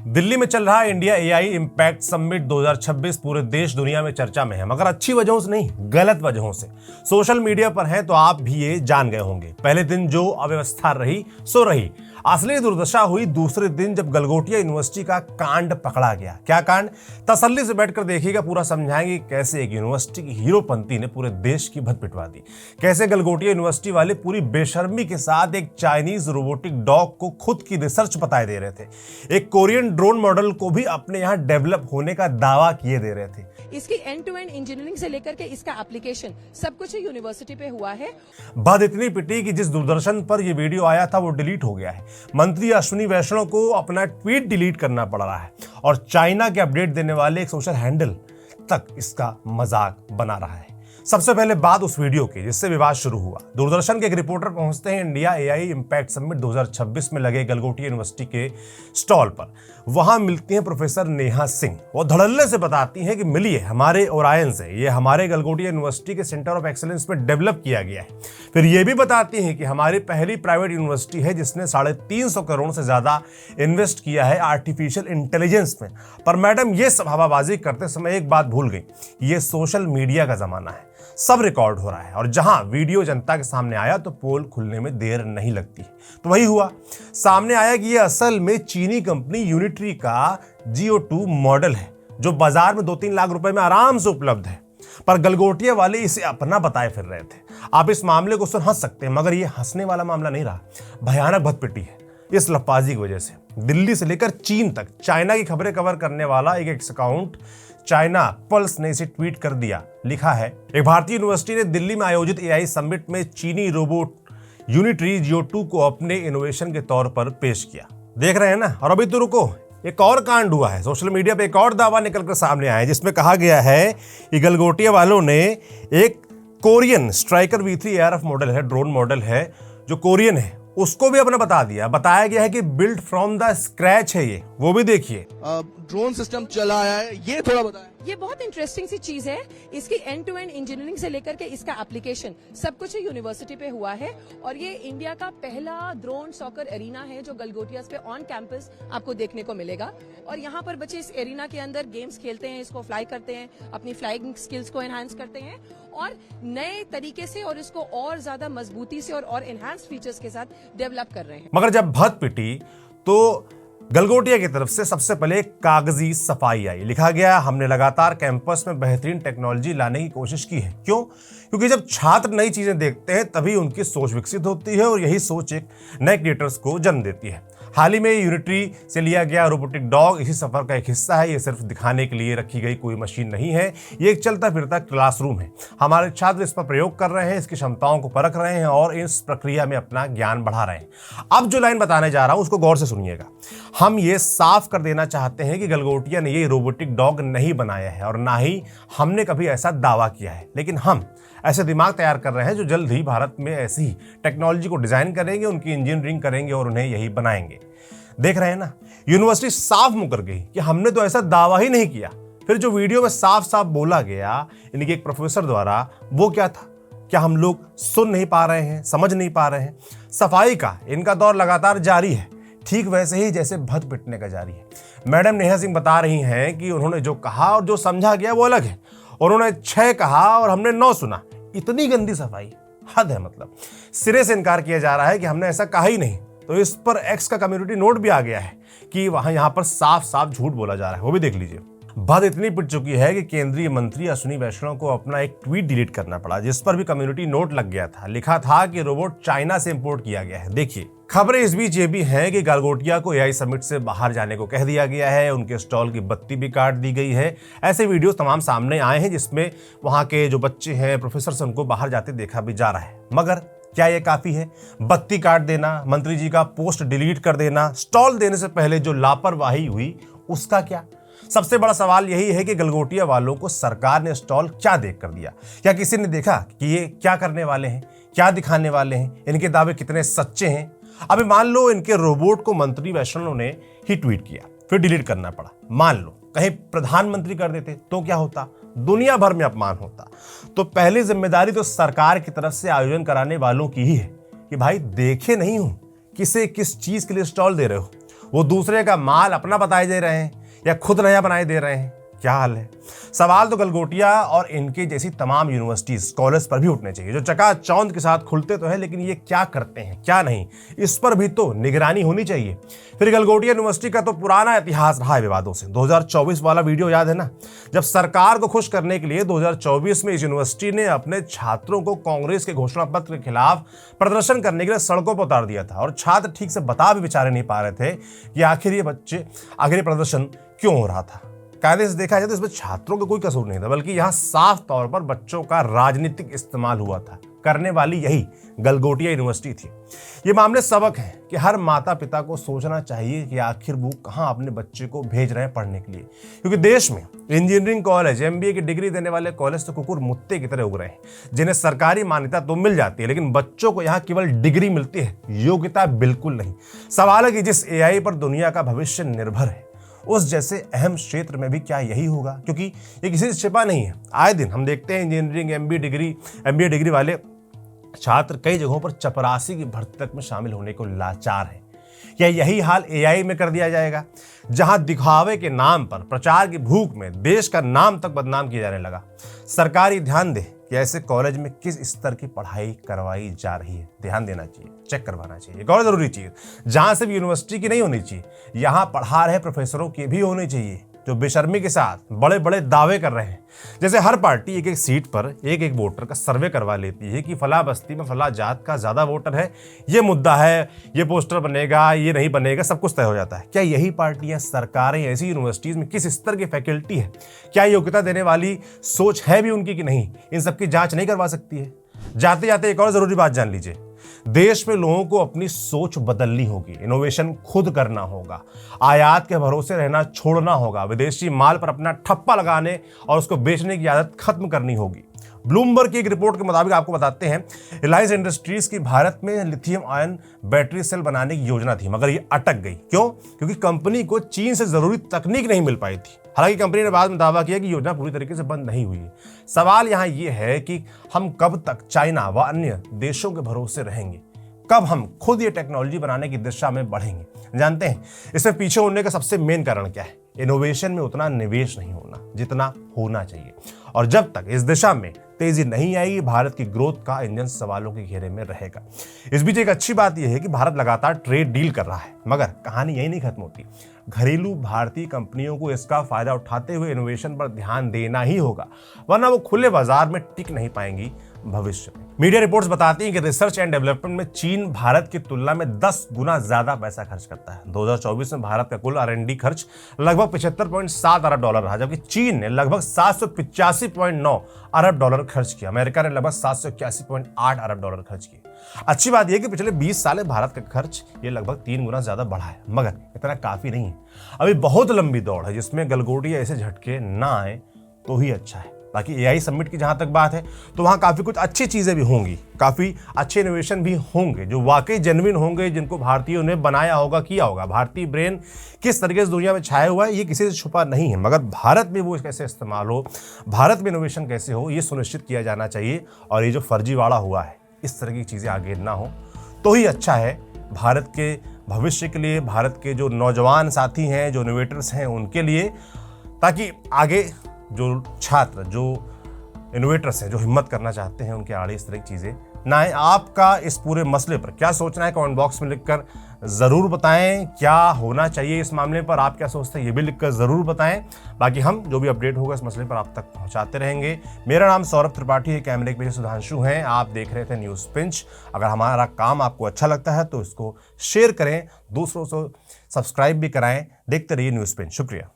दिल्ली में चल रहा इंडिया एआई इम्पैक्ट समिट 2026 पूरे देश दुनिया में चर्चा में है, मगर अच्छी वजहों से नहीं, गलत वजहों से। सोशल मीडिया पर हैं तो आप भी ये जान गए होंगे। पहले दिन जो अव्यवस्था रही सो रही, असली दुर्दशा हुई दूसरे दिन जब गलगोटिया यूनिवर्सिटी का कांड पकड़ा गया। क्या कांड? तसल्ली से बैठकर देखिएगा, पूरा समझाएंगे कैसे एक यूनिवर्सिटी की हीरोपंती ने पूरे देश की भद पिटवा दी, कैसे गलगोटिया यूनिवर्सिटी वाले पूरी बेशर्मी के साथ एक चाइनीज रोबोटिक डॉग को खुद की रिसर्च बताए दे रहे थे, एक कोरियन ड्रोन मॉडल को भी अपने यहाँ डेवलप होने का दावा किए दे रहे थे। इसकी एंड टू एंड इंजीनियरिंग से लेकर के इसका एप्लीकेशन सब कुछ यूनिवर्सिटी पे हुआ है। बात इतनी पिटी कि जिस दूरदर्शन पर यह वीडियो आया था वो डिलीट हो गया है। मंत्री अश्विनी वैष्णव को अपना ट्वीट डिलीट करना पड़ रहा है और चाइना के अपडेट देने वाले एक सोशल हैंडल तक इसका मजाक बना रहा है। सबसे पहले बात उस वीडियो की जिससे विवाद शुरू हुआ। दूरदर्शन के एक रिपोर्टर पहुंचते हैं इंडिया एआई इम्पैक्ट समिट 2026 में लगे गलगोटिया यूनिवर्सिटी के स्टॉल पर। वहां मिलती हैं प्रोफेसर नेहा सिंह। वो धड़ल्ले से बताती हैं कि मिलिए, हमारे ओरायन से, ये हमारे गलगोटिया यूनिवर्सिटी के सेंटर ऑफ एक्सीलेंस में डेवलप किया गया है। फिर ये भी बताती हैं कि हमारी पहली प्राइवेट यूनिवर्सिटी है जिसने 350 करोड़ से ज्यादा इन्वेस्ट किया है आर्टिफिशियल इंटेलिजेंस में। पर मैडम ये सब हवाबाजी करते समय एक बात भूल गई, ये सोशल मीडिया का जमाना है, सब रिकॉर्ड हो रहा है और जहां वीडियो जनता के सामने आया तो पोल खुलने में देर नहीं लगती। तो वही हुआ, सामने आया कि यह असल में चीनी कंपनी यूनिट्री का GO2 मॉडल है जो बाजार में 2-3 लाख रुपए में आराम से उपलब्ध है। पर गलगोटिया वाले इसे अपना बताए फिर रहे थे। आप इस मामले को सुन हंस सकते हैं, मगर यह हंसने वाला मामला नहीं रहा, भयानक भदपिटी है। इस लफाजी की वजह से दिल्ली से लेकर चीन तक चाइना की खबरें कवर करने वाला एक अकाउंट चाइना पल्स ने इसे ट्वीट कर दिया। लिखा है, एक भारतीय यूनिवर्सिटी ने दिल्ली में आयोजित एआई समिट में चीनी रोबोट यूनिट्री GO2 को अपने इनोवेशन के तौर पर पेश किया। देख रहे हैं ना? और अभी तो रुको, एक और कांड हुआ है। सोशल मीडिया पे एक और दावा निकलकर सामने आया है जिसमें कहा गया है कि गलगोटिया वालों ने एक Korean striker V3 ARF model है, ड्रोन मॉडल है जो कोरियन है, उसको भी अपने बता दिया। बताया गया है कि बिल्ड फ्रॉम द स्क्रैच है ये, वो भी देखिए। ड्रोन सिस्टम चला है, ये थोड़ा बताएं। ये बहुत इंटरेस्टिंग सी चीज है। इसकी एंड टू एंड इंजीनियरिंग से लेकर के इसका एप्लीकेशन सब कुछ यूनिवर्सिटी पे हुआ है और ये इंडिया का पहला ड्रोन सॉकर एरिना है जो गलगोटियास पे ऑन कैंपस आपको देखने को मिलेगा। और यहाँ पर बच्चे इस एरिना के अंदर गेम्स खेलते हैं, इसको फ्लाई करते हैं, अपनी फ्लाइंग स्किल्स को एनहांस करते हैं और नए तरीके से और इसको और ज्यादा मजबूती से और एनहांस फीचर्स के साथ डेवलप कर रहे हैं। मगर जब भद पिटी तो गलगोटिया की तरफ से सबसे पहले कागजी सफाई आई। लिखा गया, हमने लगातार कैंपस में बेहतरीन टेक्नोलॉजी लाने की कोशिश की है। क्यों? क्योंकि जब छात्र नई चीजें देखते हैं तभी उनकी सोच विकसित होती है और यही सोच एक नए क्रिएटर्स को जन्म देती है। हाल ही में यूनिट्री से लिया गया रोबोटिक डॉग इसी सफर का एक हिस्सा है। ये सिर्फ दिखाने के लिए रखी गई कोई मशीन नहीं है, ये एक चलता फिरता क्लासरूम है। हमारे छात्र इस पर प्रयोग कर रहे हैं, इसकी क्षमताओं को परख रहे हैं और इस प्रक्रिया में अपना ज्ञान बढ़ा रहे हैं। अब जो लाइन बताने जा रहा हूं उसको गौर से सुनिएगा। हम ये साफ कर देना चाहते हैं कि गलगोटिया ने ये रोबोटिक डॉग नहीं बनाया है और ना ही हमने कभी ऐसा दावा किया है, लेकिन हम ऐसे दिमाग तैयार कर रहे हैं जो जल्द ही भारत में ऐसी टेक्नोलॉजी को डिजाइन करेंगे, उनकी इंजीनियरिंग करेंगे और उन्हें यही बनाएंगे। देख रहे हैं ना, यूनिवर्सिटी साफ मुकर गई कि हमने तो ऐसा दावा ही नहीं किया। फिर जो वीडियो में साफ साफ बोला गया इनके एक प्रोफेसर द्वारा, वो क्या था? क्या हम लोग सुन नहीं पा रहे हैं, समझ नहीं पा रहे हैं? सफाई का इनका दौर लगातार जारी है, ठीक वैसे ही जैसे भद पिटने का जारी है। मैडम नेहा सिंह बता रही हैं कि उन्होंने जो कहा और जो समझा गया वो अलग है। उन्होंने 6 कहा और हमने 9 सुना। इतनी गंदी सफाई, हद है। मतलब सिरे से इनकार किया जा रहा है कि हमने ऐसा कहा ही नहीं। तो इस पर एक्स का कम्युनिटी नोट भी आ गया है कि यहाँ पर साफ साफ झूठ बोला जा रहा है, वो भी देख लीजिए। बात इतनी पिट चुकी है कि केंद्रीय मंत्री अश्विनी वैष्णव को अपना एक ट्वीट डिलीट करना पड़ा जिस पर भी कम्युनिटी नोट लग गया था। लिखा था कि रोबोट चाइना से इंपोर्ट किया गया है। देखिए, खबरें इस बीच ये भी हैं कि गलगोटिया को एआई समिट से बाहर जाने को कह दिया गया है, उनके स्टॉल की बत्ती भी काट दी गई है। ऐसे वीडियो तमाम सामने आए हैं जिसमें वहां के जो बच्चे हैं, प्रोफेसर से उनको बाहर जाते देखा भी जा रहा है। मगर क्या यह काफी है? बत्ती काट देना, मंत्री जी का पोस्ट डिलीट कर देना, स्टॉल देने से पहले जो लापरवाही हुई उसका क्या? सबसे बड़ा सवाल यही है कि गलगोटिया वालों को सरकार ने स्टॉल क्या देख कर दिया? क्या किसी ने देखा कि ये क्या करने वाले हैं, क्या दिखाने वाले हैं, इनके दावे कितने सच्चे हैं? अभी मान लो इनके रोबोट को मंत्री वैष्णव ने ही ट्वीट किया, फिर डिलीट करना पड़ा। मान लो कहीं प्रधानमंत्री कर देते तो क्या होता? दुनिया भर में अपमान होता। तो पहली जिम्मेदारी तो सरकार की तरफ से आयोजन कराने वालों की ही है कि भाई देखे नहीं हूं किसे किस चीज के लिए स्टॉल दे रहे हो, वो दूसरे का माल अपना बताए दे रहे हैं या खुद नया बनाए दे रहे हैं? क्या हाल है? सवाल तो गलगोटिया और इनके जैसी तमाम यूनिवर्सिटीज कॉलेज पर भी उठने चाहिए, जो चकाचौंध के साथ खुलते तो है, लेकिन ये क्या करते हैं क्या नहीं, इस पर भी तो निगरानी होनी चाहिए। फिर गलगोटिया यूनिवर्सिटी का तो पुराना इतिहास रहा है विवादों से। 2024 वाला वीडियो याद है ना, जब सरकार को खुश करने के लिए 2024 में इस यूनिवर्सिटी ने अपने छात्रों को कांग्रेस के घोषणा पत्र के खिलाफ प्रदर्शन करने के लिए सड़कों पर उतार दिया था, और छात्र ठीक से बता भी बेचारे नहीं पा रहे थे कि आखिर ये प्रदर्शन क्यों हो रहा था। कायदे से देखा जाए तो इसमें छात्रों का कोई कसूर नहीं था, बल्कि यहाँ साफ तौर पर बच्चों का राजनीतिक इस्तेमाल हुआ था। करने वाली यही गलगोटिया यूनिवर्सिटी थी। ये मामले सबक हैं कि हर माता पिता को सोचना चाहिए कि आखिर वो कहाँ अपने बच्चे को भेज रहे हैं पढ़ने के लिए, क्योंकि देश में इंजीनियरिंग कॉलेज, MBA की डिग्री देने वाले कॉलेज तो कुकुर मुत्ते की तरह उग रहे हैं, जिन्हें सरकारी मान्यता तो मिल जाती है, लेकिन बच्चों को यहाँ केवल डिग्री मिलती है, योग्यता बिल्कुल नहीं। सवाल है कि जिस AI पर दुनिया का भविष्य निर्भर है, उस जैसे अहम क्षेत्र में भी क्या यही होगा? क्योंकि ये किसी से छिपा नहीं है। आए दिन हम देखते हैं इंजीनियरिंग MBA डिग्री वाले छात्र कई जगहों पर चपरासी की भर्ती तक में शामिल होने को लाचार हैं। क्या यही हाल AI में कर दिया जाएगा, जहां दिखावे के नाम पर, प्रचार की भूख में देश का नाम तक बदनाम किया जाने लगा? सरकारी ध्यान दे कि ऐसे कॉलेज में किस स्तर की पढ़ाई करवाई जा रही है। ध्यान देना चाहिए, चेक करवाना चाहिए। एक और जरूरी चीज, जहां सिर्फ यूनिवर्सिटी की नहीं होनी चाहिए, यहां पढ़ा रहे प्रोफेसरों की भी होनी चाहिए, जो बेशर्मी के साथ बड़े बड़े दावे कर रहे हैं। जैसे हर पार्टी एक एक सीट पर एक एक वोटर का सर्वे करवा लेती है कि फला बस्ती में फला जात का ज्यादा वोटर है, ये मुद्दा है, ये पोस्टर बनेगा, ये नहीं बनेगा, सब कुछ तय हो जाता है। क्या यही पार्टियां, सरकारें ऐसी यूनिवर्सिटीज में किस स्तर की फैकल्टी है, क्या योग्यता देने वाली सोच है भी उनकी कि नहीं, इन सबकी जांच नहीं करवा सकती है? जाते जाते एक और जरूरी बात जान लीजिए, देश में लोगों को अपनी सोच बदलनी होगी, इनोवेशन खुद करना होगा, आयात के भरोसे रहना छोड़ना होगा, विदेशी माल पर अपना ठप्पा लगाने और उसको बेचने की आदत खत्म करनी होगी। ब्लूमबर्ग की एक रिपोर्ट के मुताबिक आपको बताते हैं, रिलायंस इंडस्ट्रीज की भारत में लिथियम आयन बैटरी सेल बनाने की योजना थी, मगर ये अटक गई। क्यों? क्योंकि कंपनी को चीन से जरूरी तकनीक नहीं मिल पाई थी। हालांकि कंपनी ने बाद में दावा किया कि योजना पूरी तरीके से बंद नहीं हुई है। सवाल यहाँ ये है कि हम कब तक चाइना व अन्य देशों के भरोसे रहेंगे? कब हम खुद ये टेक्नोलॉजी बनाने की दिशा में बढ़ेंगे? जानते हैं इसमें पीछे होने का सबसे मेन कारण क्या है? इनोवेशन में उतना निवेश नहीं होना जितना होना चाहिए, और जब तक इस दिशा में तेजी नहीं आएगी, भारत की ग्रोथ का इंजन सवालों के घेरे में रहेगा। इस बीच एक अच्छी बात यह है कि भारत लगातार ट्रेड डील कर रहा है, मगर कहानी यही नहीं खत्म होती। घरेलू भारतीय कंपनियों को इसका फायदा उठाते हुए इनोवेशन पर ध्यान देना ही होगा, वरना वो खुले बाजार में टिक नहीं पाएंगी भविष्य में। मीडिया रिपोर्ट्स बताती हैं कि रिसर्च एंड डेवलपमेंट में चीन भारत की तुलना में 10 गुना ज्यादा पैसा खर्च करता है। 2024 में भारत का कुल R&D खर्च लगभग $75.7 अरब रहा, जबकि चीन ने लगभग $785.9 अरब खर्च किया। अमेरिका ने लगभग $781.8 अरब खर्च किए। अच्छी बात यह कि पिछले 20 साल में भारत का खर्च ये लगभग 3 गुना ज्यादा बढ़ा है, मगर इतना काफी नहीं है। अभी बहुत लंबी दौड़ है, जिसमें गलगोटिया ऐसे झटके ना आए तो ही अच्छा है। बाकी AI समिट की जहां तक बात है, तो वहां काफी कुछ अच्छी चीजें भी होंगी, काफी अच्छे इनोवेशन भी होंगे जो वाकई जेन्युइन होंगे, जिनको भारतीयों ने बनाया होगा, किया होगा। भारतीय ब्रेन किस तरीके से दुनिया में छाया हुआ है, ये किसी से छुपा नहीं है, मगर भारत में वो कैसे इस्तेमाल हो, भारत में इनोवेशन कैसे हो, ये सुनिश्चित किया जाना चाहिए। और ये जो फर्जीवाड़ा हुआ है, इस तरह की चीजें आगे ना हो तो ही अच्छा है भारत के भविष्य के लिए, भारत के जो नौजवान साथी हैं, जो इनोवेटर्स हैं, उनके लिए, ताकि आगे जो छात्र, जो इनोवेटर्स हैं, जो हिम्मत करना चाहते हैं, उनके आड़े इस तरह की चीज़ें ना आए। आपका इस पूरे मसले पर क्या सोचना है, कमेंट बॉक्स में लिखकर ज़रूर बताएं। क्या होना चाहिए इस मामले पर, आप क्या सोचते हैं, ये भी लिखकर ज़रूर बताएं। बाकी हम जो भी अपडेट होगा इस मसले पर आप तक पहुंचाते रहेंगे। मेरा नाम सौरभ त्रिपाठी है, कैमरे के पीछे सुधांशु हैं। आप देख रहे थे न्यूज़ पिंच। अगर हमारा काम आपको अच्छा लगता है तो इसको शेयर करें, दूसरों से सब्सक्राइब भी कराएं। देखते रहिए न्यूज़ पिंच। शुक्रिया।